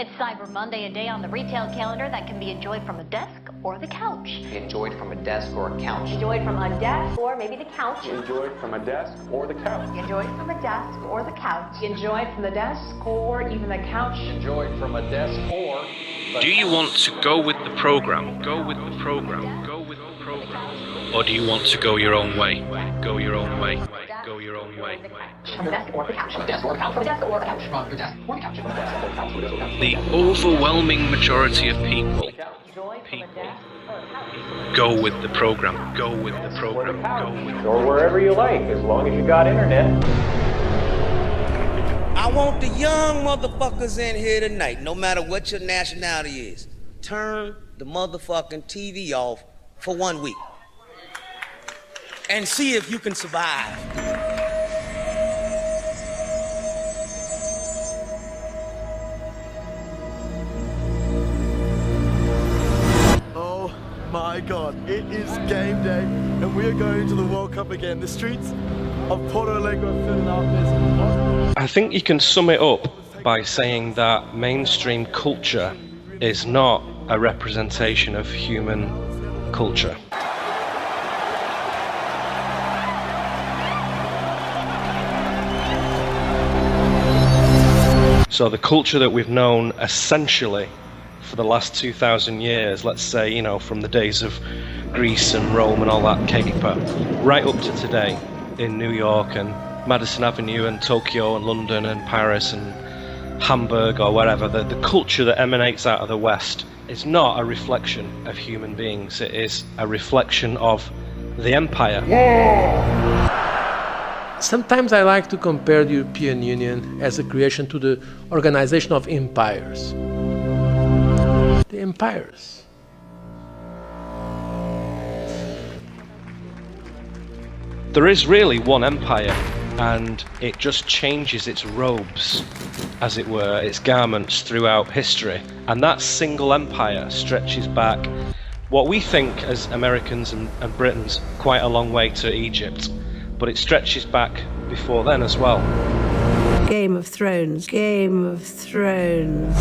It's Cyber Monday, a day on the retail calendar that can be enjoyed from a desk or the couch. Enjoyed from a desk or a couch. Enjoyed from a desk or maybe the couch. Enjoyed from a desk or the couch. Enjoyed from a desk or the couch. Enjoyed from the desk or even the couch. Enjoyed from a desk or... Do you want to go with the program? Go with the program. Go with the program. Or do you want to go your own way? Go your own way. Go your own way. From the desk or the couch. From the desk or the couch. From the desk or the couch. From the desk or the couch. From the desk or the couch. The overwhelming majority of people go with the program. Go with the program. Go with the program. Or wherever you like, as long as you got internet. I want the young motherfuckers in here tonight, no matter what your nationality is. Turn the motherfucking TV off for 1 week. And see if you can survive. Oh my God, it is game day and we are going to the World Cup again. The streets of Porto Alegre are filling up. I think you can sum it up by saying that mainstream culture is not a representation of human culture. So the culture that we've known essentially for the last 2,000 years, let's say, you know, from the days of Greece and Rome and all that caper, right up to today in New York and Madison Avenue and Tokyo and London and Paris and Hamburg or wherever, the culture that emanates out of the West is not a reflection of human beings. It is a reflection of the empire. Sometimes I like to compare the European Union as a creation to the organization of empires. The empires. There is really one empire, and it just changes its robes, as it were, its garments throughout history. And that single empire stretches back, what we think as Americans and Britons, quite a long way to Egypt. But it stretches back before then as well. Game of Thrones, Game of Thrones.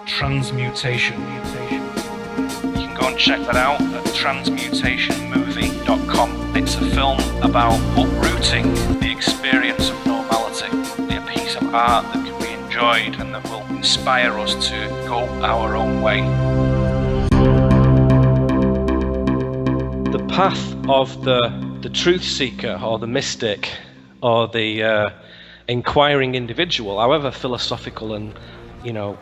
Transmutation. You can go and check that out at transmutationmovie.com. It's a film about uprooting the experience of normality, a piece of art that can be enjoyed and that will inspire us to go our own way. The path of the truth seeker or the mystic or the inquiring individual, however philosophical and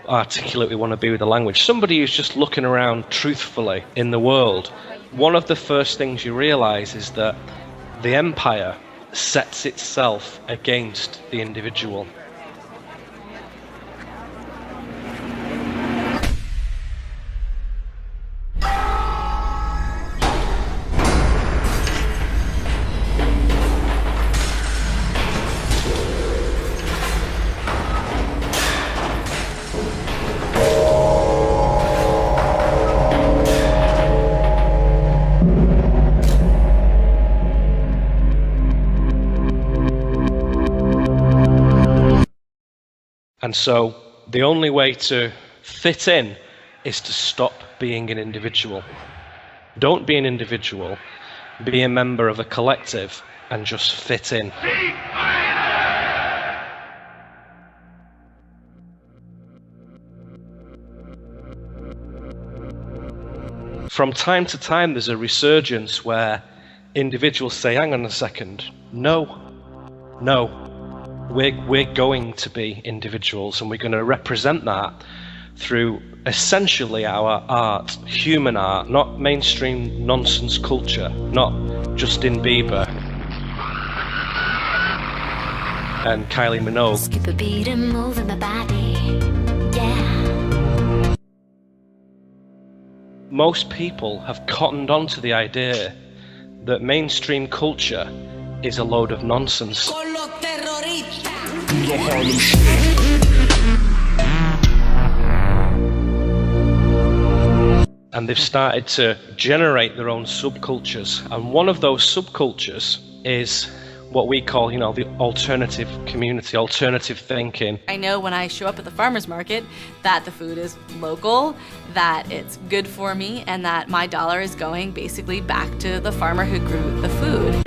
articulate we want to be with the language, somebody who's just looking around truthfully in the world, one of the first things you realize is that the empire sets itself against the individual. And so the only way to fit in is to stop being an individual. Don't be an individual, be a member of a collective and just fit in. From time to time there's a resurgence where individuals say, hang on a second, no. We're going to be individuals and we're going to represent that through essentially our art, human art, not mainstream nonsense culture, not Justin Bieber and Kylie Minogue. Skip a beat and move in my body, yeah. Most people have cottoned on to the idea that mainstream culture is a load of nonsense. Con los terroristas. And they've started to generate their own subcultures. And one of those subcultures is what we call, the alternative community, alternative thinking. I know when I show up at the farmer's market that the food is local, that it's good for me, and that my dollar is going basically back to the farmer who grew the food.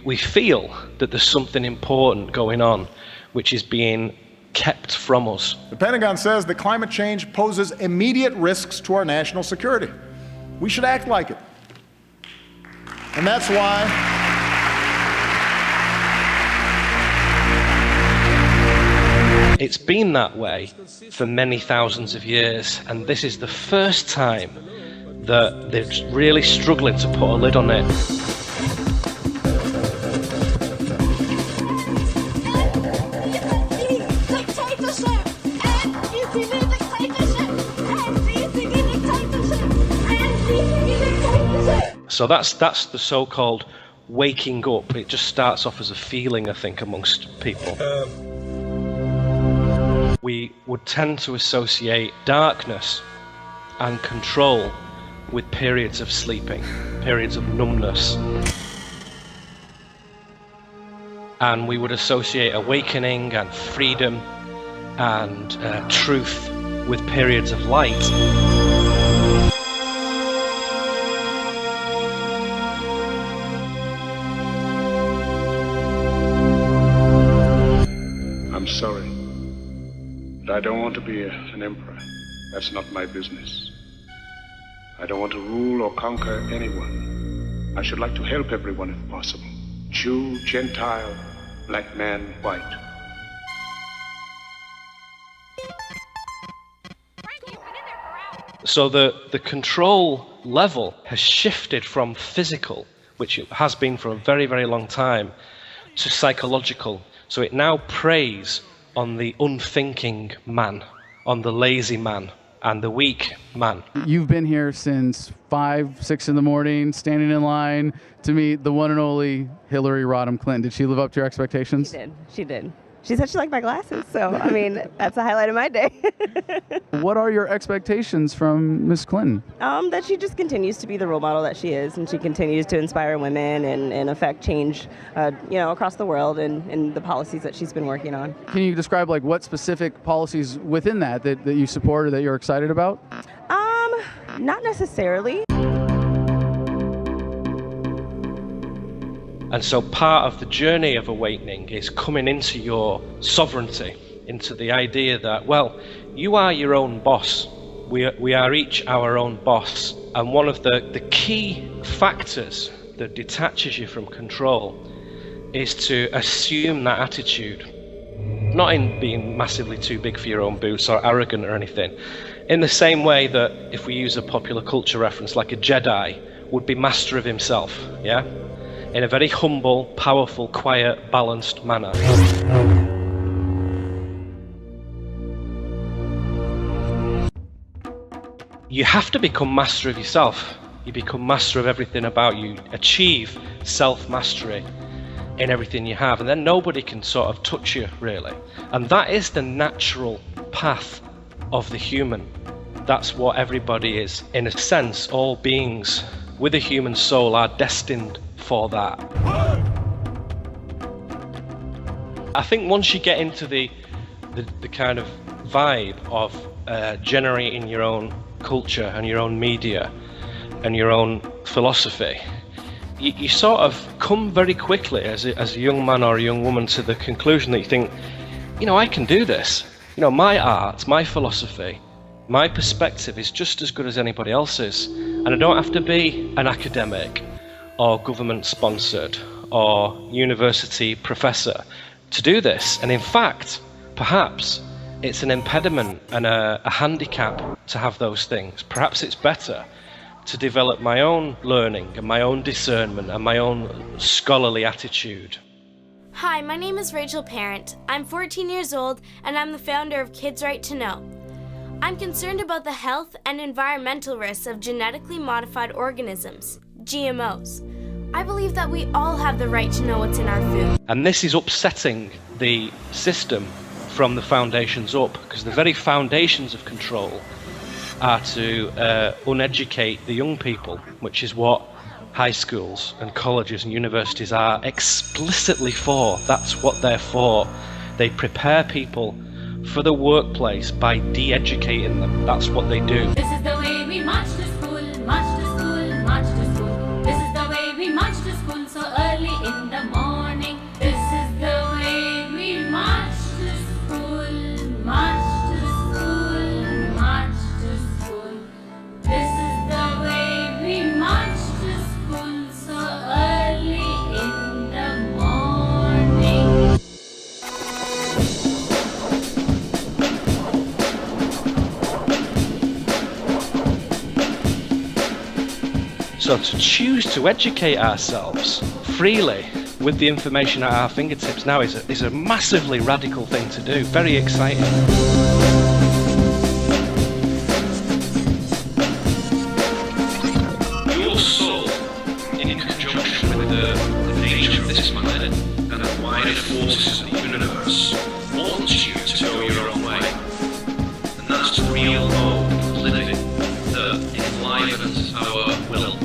We feel that there's something important going on, which is being kept from us. The Pentagon says that climate change poses immediate risks to our national security. We should act like it. And that's why it's been that way for many thousands of years, and this is the first time that they're really struggling to put a lid on it. So that's the so-called waking up. It just starts off as a feeling, I think, amongst people. We would tend to associate darkness and control with periods of sleeping, periods of numbness. And we would associate awakening and freedom and truth with periods of light. I'm sorry, but I don't want to be an emperor. That's not my business. I don't want to rule or conquer anyone. I should like to help everyone if possible. Jew, Gentile, black man, white. So the control level has shifted from physical, which it has been for a very, very long time, to psychological. So it now preys on the unthinking man, on the lazy man, and the weak man. You've been here since 5, 6 in the morning, standing in line to meet the one and only Hillary Rodham Clinton. Did she live up to your expectations? She did. She said she liked my glasses, so I mean, that's a highlight of my day. What are your expectations from Miss Clinton? That she just continues to be the role model that she is, and she continues to inspire women and affect change, across the world and the policies that she's been working on. Can you describe what specific policies within that you support or that you're excited about? Not necessarily. And so part of the journey of awakening is coming into your sovereignty, into the idea that, well, you are your own boss. We are each our own boss. And one of the key factors that detaches you from control is to assume that attitude. Not in being massively too big for your own boots or arrogant or anything. In the same way that, if we use a popular culture reference, like a Jedi would be master of himself, yeah? In a very humble, powerful, quiet, balanced manner. You have to become master of yourself. You become master of everything about you. Achieve self-mastery in everything you have, and then nobody can sort of touch you, really. And that is the natural path of the human. That's what everybody is. In a sense, all beings with a human soul are destined for that. I think once you get into the kind of vibe of generating your own culture and your own media and your own philosophy, you sort of come very quickly as a young man or a young woman to the conclusion that you think, I can do this. My art, my philosophy, my perspective is just as good as anybody else's, and I don't have to be an academic or government sponsored or university professor to do this. And in fact, perhaps it's an impediment and a handicap to have those things. Perhaps it's better to develop my own learning and my own discernment and my own scholarly attitude. Hi, my name is Rachel Parent. I'm 14 years old, and I'm the founder of Kids Right to Know. I'm concerned about the health and environmental risks of genetically modified organisms, GMOs. I believe that we all have the right to know what's in our food. And this is upsetting the system from the foundations up, because the very foundations of control are to uneducate the young people, which is what high schools and colleges and universities are explicitly for. That's what they're for. They prepare people for the workplace by de-educating them. That's what they do. This is the way we march to school, march to school, march to school. This is the way we march to school so early in the morning. This is the way we march to school, march to school, march to school. This is the way we march to school so early in the morning. So to choose to educate ourselves freely with the information at our fingertips now is a massively radical thing to do. Very exciting. Your soul, in conjunction with the nature of this planet and the wider forces of the universe, wants you to go your own way. And that's the real mode of living that enlivens our will.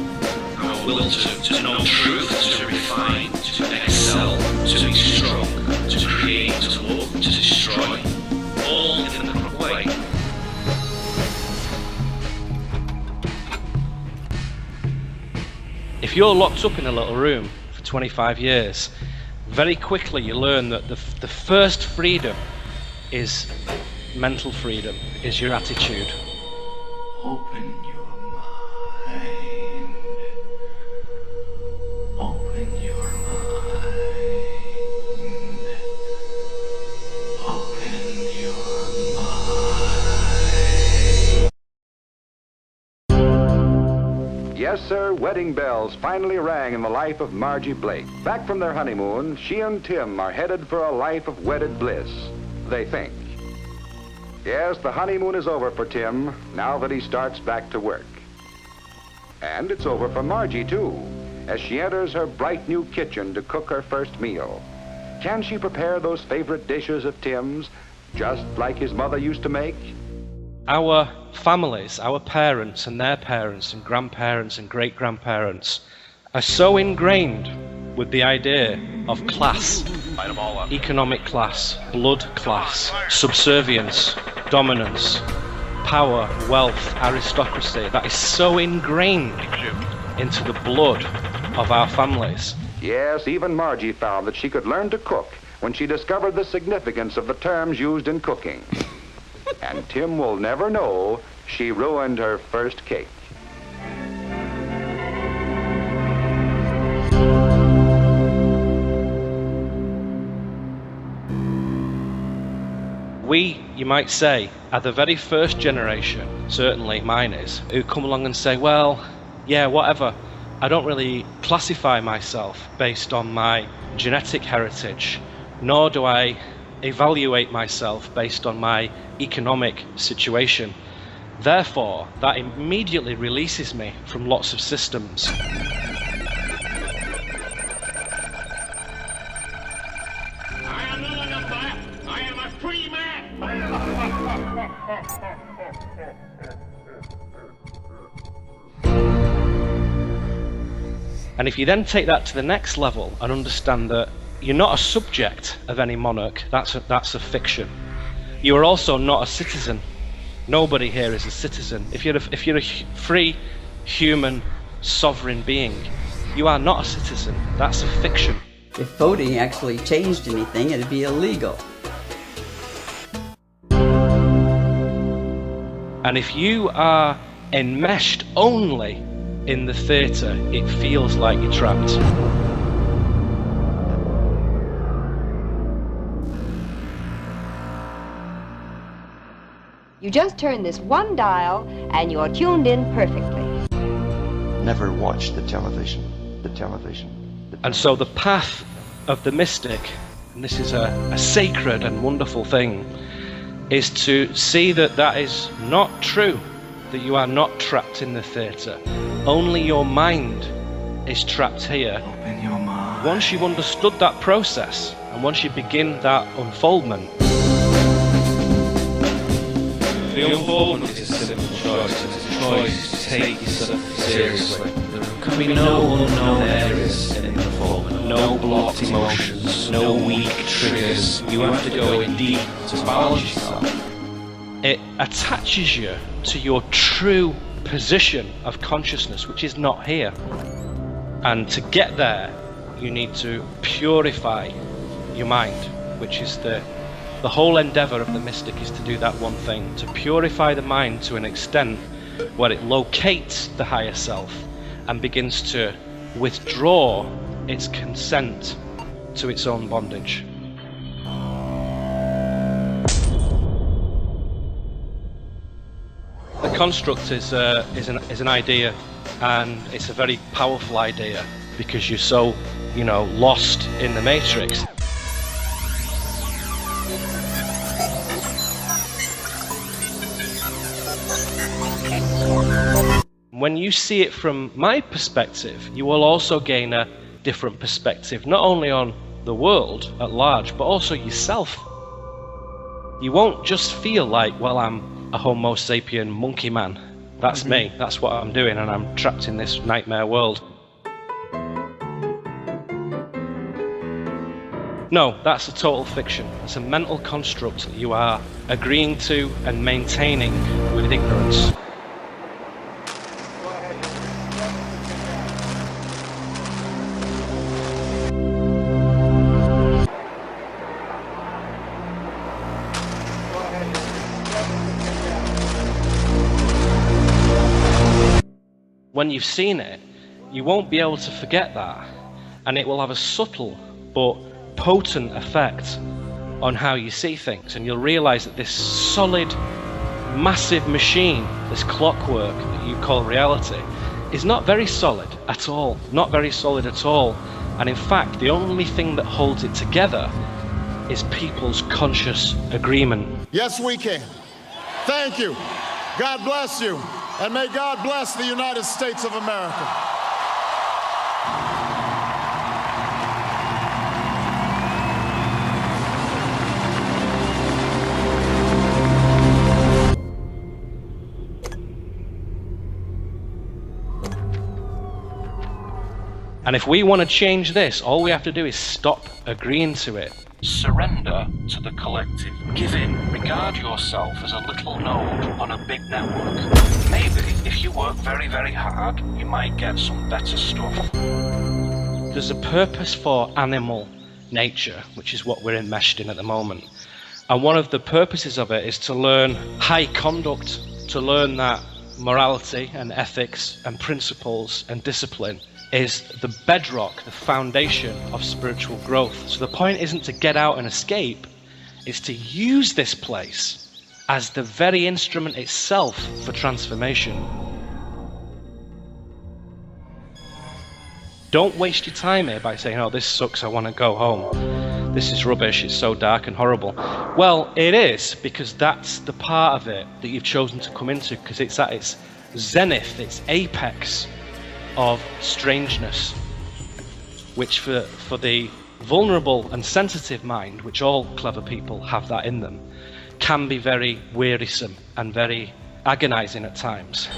Our will to know truth, to refine, to excel, to be strong, to create, to love, to destroy, all in the proper way. If you're locked up in a little room for 25 years, very quickly you learn that the first freedom is mental freedom, is your attitude. Open your mind. Open your mind. Open your mind. Yes, sir, wedding bells finally rang in the life of Margie Blake. Back from their honeymoon, she and Tim are headed for a life of wedded bliss, they think. Yes, the honeymoon is over for Tim, now that he starts back to work. And it's over for Margie, too, as she enters her bright new kitchen to cook her first meal. Can she prepare those favorite dishes of Tim's, just like his mother used to make? Our families, our parents and their parents and grandparents and great-grandparents are so ingrained with the idea of class, economic class, blood class, subservience, dominance, power, wealth, aristocracy. That is so ingrained into the blood of our families. Yes, even Margie found that she could learn to cook when she discovered the significance of the terms used in cooking. And Tim will never know she ruined her first cake. We, you might say, are the very first generation, certainly mine is, who come along and say, well, yeah, whatever, I don't really classify myself based on my genetic heritage, nor do I evaluate myself based on my economic situation. Therefore, that immediately releases me from lots of systems. And if you then take that to the next level and understand that you're not a subject of any monarch, that's a fiction. You are also not a citizen. Nobody here is a citizen. If you're a free, human, sovereign being, you are not a citizen. That's a fiction. If voting actually changed anything, it'd be illegal. And if you are enmeshed only in the theatre, it feels like you're trapped. You just turn this one dial and you're tuned in perfectly. Never watch the television. And so the path of the mystic, and this is a sacred and wonderful thing, is to see that that is not true, that you are not trapped in the theatre. Only your mind is trapped here. Open your mind. Once you've understood that process, and once you begin that unfoldment, the unfoldment is a simple choice. It's a choice to take yourself seriously. There can be no unknown areas in the unfoldment, no blocked emotions, no weak triggers. You have to go in deep to balance yourself. It attaches you to your true position of consciousness, which is not here. And to get there, you need to purify your mind, which is the whole endeavor of the mystic, is to do that one thing, to purify the mind to an extent where it locates the higher self and begins to withdraw its consent to its own bondage. The construct is an idea, and it's a very powerful idea because you're so, lost in the matrix. When you see it from my perspective, you will also gain a different perspective, not only on the world at large, but also yourself. You won't just feel like, well, I'm a Homo sapien monkey man. That's me, that's what I'm doing, and I'm trapped in this nightmare world. No, that's a total fiction. It's a mental construct that you are agreeing to and maintaining with ignorance. When you've seen it, you won't be able to forget that, and it will have a subtle but potent effect on how you see things, and you'll realize that this solid, massive machine, this clockwork that you call reality, is not very solid at all, not very solid at all, and in fact the only thing that holds it together is people's conscious agreement. Yes, we can. Thank you. God bless you. And may God bless the United States of America. And if we want to change this, all we have to do is stop agreeing to it. Surrender to the collective. Give in. Regard yourself as a little node on a big network. Maybe if you work very, very hard, you might get some better stuff. There's a purpose for animal nature, which is what we're enmeshed in at the moment. And one of the purposes of it is to learn high conduct, to learn that morality and ethics and principles and discipline is the bedrock, the foundation of spiritual growth. So the point isn't to get out and escape, it's to use this place as the very instrument itself for transformation. Don't waste your time here by saying, oh, this sucks, I want to go home. This is rubbish, it's so dark and horrible. Well, it is, because that's the part of it that you've chosen to come into, because it's at its zenith, its apex of strangeness, which for the vulnerable and sensitive mind, which all clever people have that in them, can be very wearisome and very agonizing at times.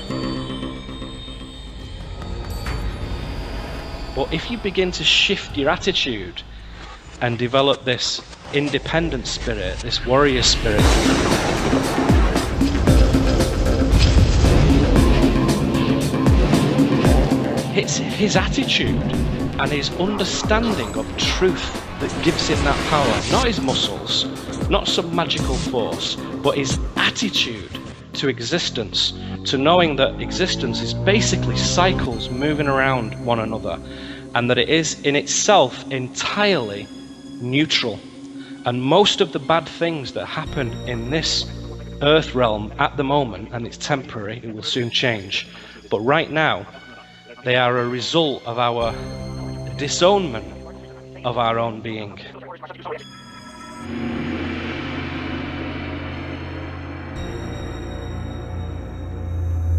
But if you begin to shift your attitude and develop this independent spirit, this warrior spirit, it's his attitude and his understanding of truth that gives him that power. Not his muscles, not some magical force, but his attitude to existence, to knowing that existence is basically cycles moving around one another, and that it is in itself entirely neutral. And most of the bad things that happen in this earth realm at the moment, and it's temporary, it will soon change, but right now they are a result of our disownment of our own being.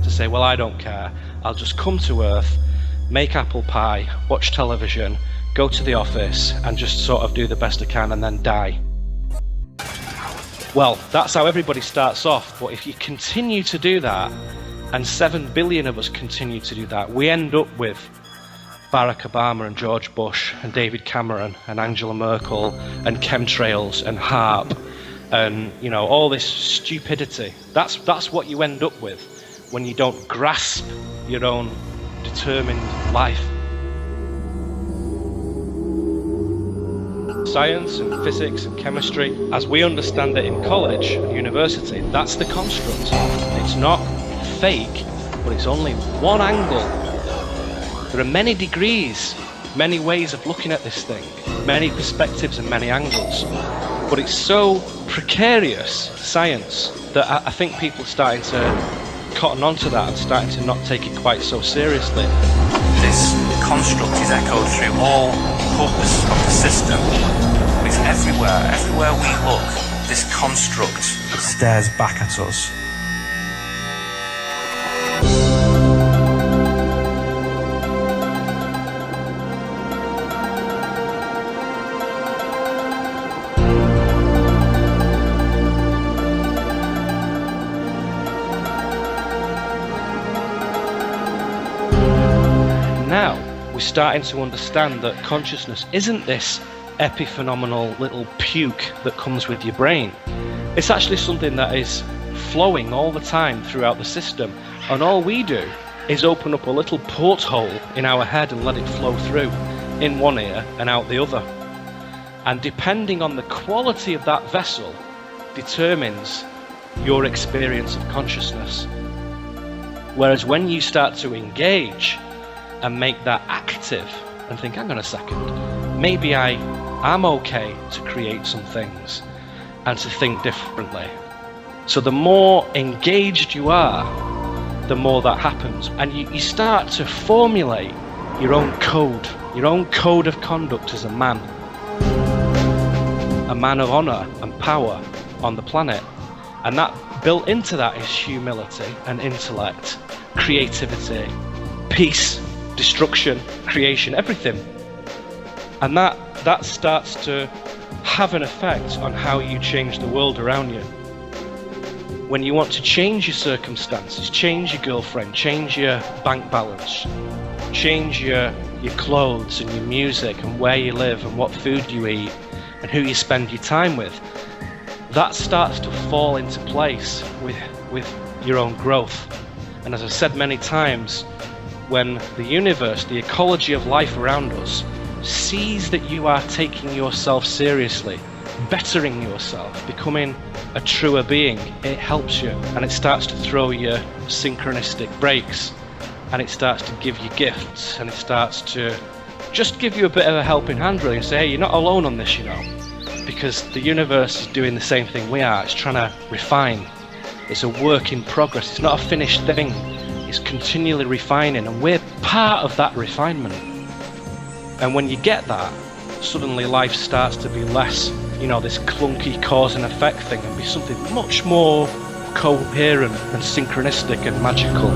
To say, well, I don't care, I'll just come to Earth, make apple pie, watch television, go to the office, and just sort of do the best I can and then die. Well, that's how everybody starts off, but if you continue to do that, and 7 billion of us continue to do that, we end up with Barack Obama and George Bush and David Cameron and Angela Merkel and chemtrails and HAARP and, you know, all this stupidity. That's what you end up with when you don't grasp your own determined life. Science and physics and chemistry, as we understand it in college and university, that's the construct. It's not fake, but it's only one angle. There are many degrees, many ways of looking at this thing, many perspectives and many angles. But it's so precarious, science, that I think people are starting to cotton onto that and starting to not take it quite so seriously. This construct is echoed through all corpus of the system. It's everywhere we look, this construct stares back at us. Now we're starting to understand that consciousness isn't this epiphenomenal little puke that comes with your brain. It's actually something that is flowing all the time throughout the system, and all we do is open up a little porthole in our head and let it flow through in one ear and out the other. And depending on the quality of that vessel determines your experience of consciousness. Whereas when you start to engage and make that active and think, hang on a second, maybe I am okay to create some things and to think differently. So the more engaged you are, the more that happens. And you start to formulate your own code of conduct as a man of honor and power on the planet. And that built into that is humility and intellect, creativity, peace, destruction, creation, everything. And that starts to have an effect on how you change the world around you. When you want to change your circumstances, change your girlfriend, change your bank balance, change your clothes and your music and where you live and what food you eat and who you spend your time with, that starts to fall into place with your own growth. And as I've said many times, when the universe, the ecology of life around us, sees that you are taking yourself seriously, bettering yourself, becoming a truer being, it helps you, and it starts to throw you synchronistic breaks, and it starts to give you gifts, and it starts to just give you a bit of a helping hand, really, and say, hey, you're not alone on this, you know, because the universe is doing the same thing we are. It's trying to refine. It's a work in progress. It's not a finished thing. It's continually refining, and we're part of that refinement. And when you get that, suddenly life starts to be less, you know, this clunky cause and effect thing, and be something much more coherent and synchronistic and magical.